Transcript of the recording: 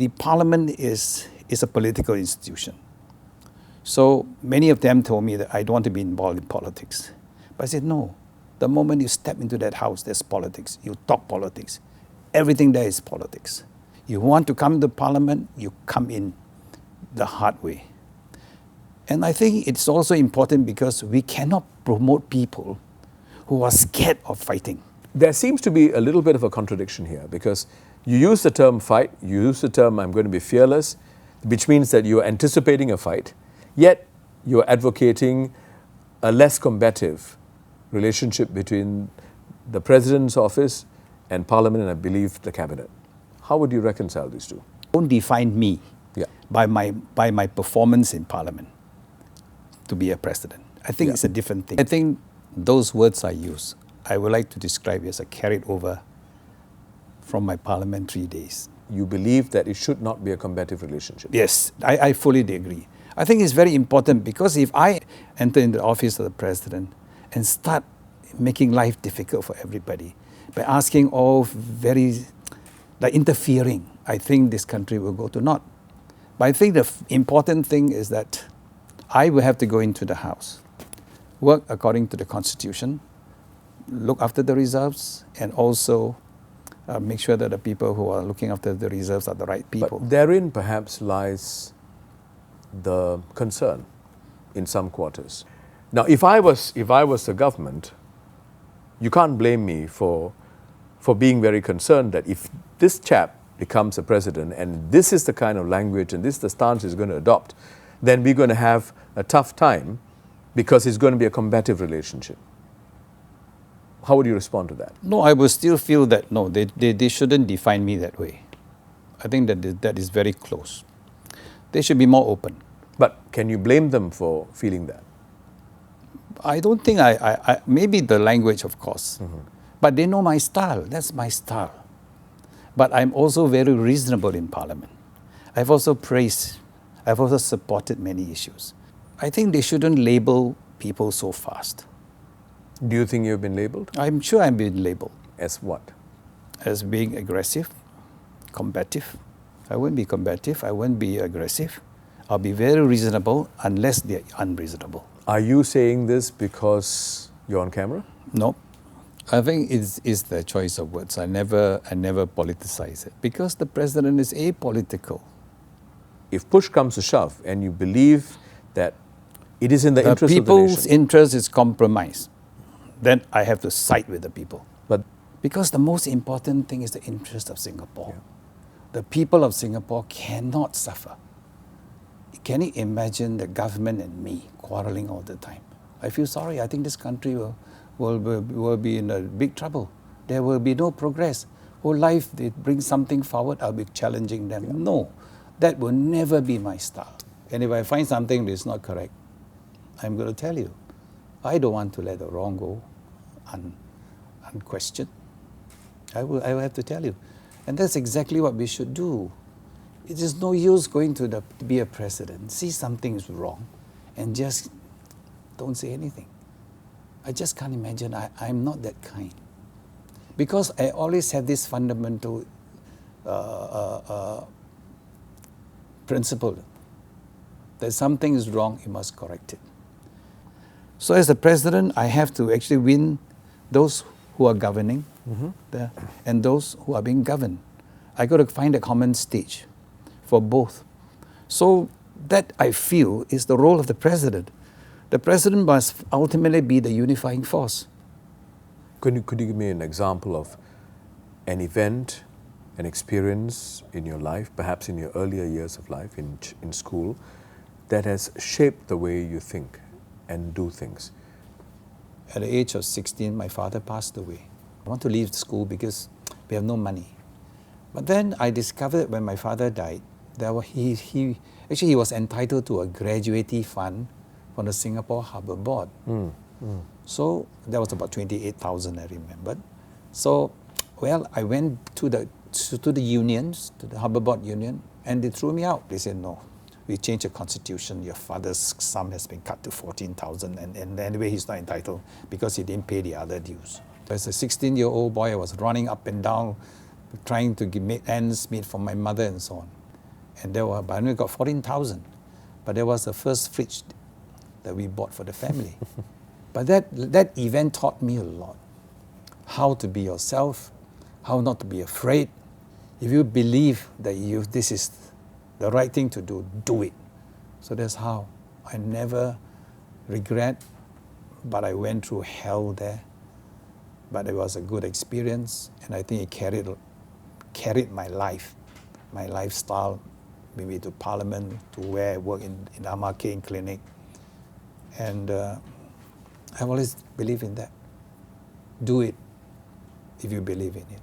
the parliament is a political institution. So many of them told me that I don't want to be involved in politics. But I said, no. The moment you step into that house, there's politics. You talk politics. Everything there is politics. You want to come to parliament, you come in the hard way. And I think it's also important because we cannot promote people who are scared of fighting. There seems to be a little bit of a contradiction here because you use the term fight, you use the term I'm going to be fearless, which means that you're anticipating a fight, yet you're advocating a less combative relationship between the President's office and Parliament and I believe the Cabinet. How would you reconcile these two? Don't define me by my performance in Parliament to be a president. I think it's a different thing. I think those words I use, I would like to describe as a carried over from my parliamentary days. You believe that it should not be a combative relationship? Yes, I fully agree. I think it's very important because if I enter into the office of the president and start making life difficult for everybody by asking all interfering, I think this country will go to naught. But I think the important thing is that I will have to go into the House, work according to the Constitution, look after the reserves, and also make sure that the people who are looking after the reserves are the right people. But therein perhaps lies the concern in some quarters. Now, if I was the government, you can't blame me for being very concerned that if this chap becomes a president and this is the kind of language and this is the stance he's going to adopt, then we're going to have a tough time because it's going to be a combative relationship. How would you respond to that? No, I would still feel that, no, they shouldn't define me that way. I think that is very close. They should be more open. But can you blame them for feeling that? I don't think maybe the language, of course. Mm-hmm. But they know my style. That's my style. But I'm also very reasonable in Parliament. I've also supported many issues. I think they shouldn't label people so fast. Do you think you've been labelled? I'm sure I've been labelled. As what? As being aggressive, combative. I won't be combative, I won't be aggressive. I'll be very reasonable unless they're unreasonable. Are you saying this because you're on camera? No. I think it's the choice of words. I never politicize it because the president is apolitical. If push comes to shove and you believe that it is in the interest of the nation. People's interest is compromised, then I have to side with the people. But because the most important thing is the interest of Singapore. Yeah. The people of Singapore cannot suffer. Can you imagine the government and me quarreling all the time? I feel sorry. I think this country will be in a big trouble. There will be no progress. Whole life they bring something forward, I'll be challenging them. Yeah. No, that will never be my style. And if I find something that is not correct, I'm going to tell you. I don't want to let the wrong go unquestioned. I will have to tell you. And that's exactly what we should do. It is no use going to be a president, see something is wrong, and just don't say anything. I just can't imagine. I'm not that kind. Because I always have this fundamental principle that something is wrong, you must correct it. So as the president, I have to actually win those who are governing and those who are being governed. I got to find a common stage for both. So that, I feel, is the role of the president. The president must ultimately be the unifying force. Could you give me an example of an event, an experience in your life, perhaps in your earlier years of life, in school, that has shaped the way you think and do things? At the age of 16, my father passed away. I want to leave school because we have no money. But then I discovered when my father died, he was entitled to a gratuity fund from the Singapore Harbour Board. So that was about 28,000, I remembered. So, well, I went to the unions, to the Harbour Board union, and they threw me out. They said, no, we changed the constitution. Your father's sum has been cut to 14,000, and anyway, he's not entitled because he didn't pay the other dues. As a 16-year-old boy, I was running up and down, trying to make ends meet for my mother and so on. And there were, but I only got 14,000. But there was the first fridge that we bought for the family. But that event taught me a lot. How to be yourself, how not to be afraid. If you believe that this is the right thing to do it. So that's how. I never regret, but I went through hell there. But it was a good experience, and I think it carried my life, my lifestyle, maybe to Parliament, to where I work in Amake clinic. And I've always believed in that. Do it if you believe in it.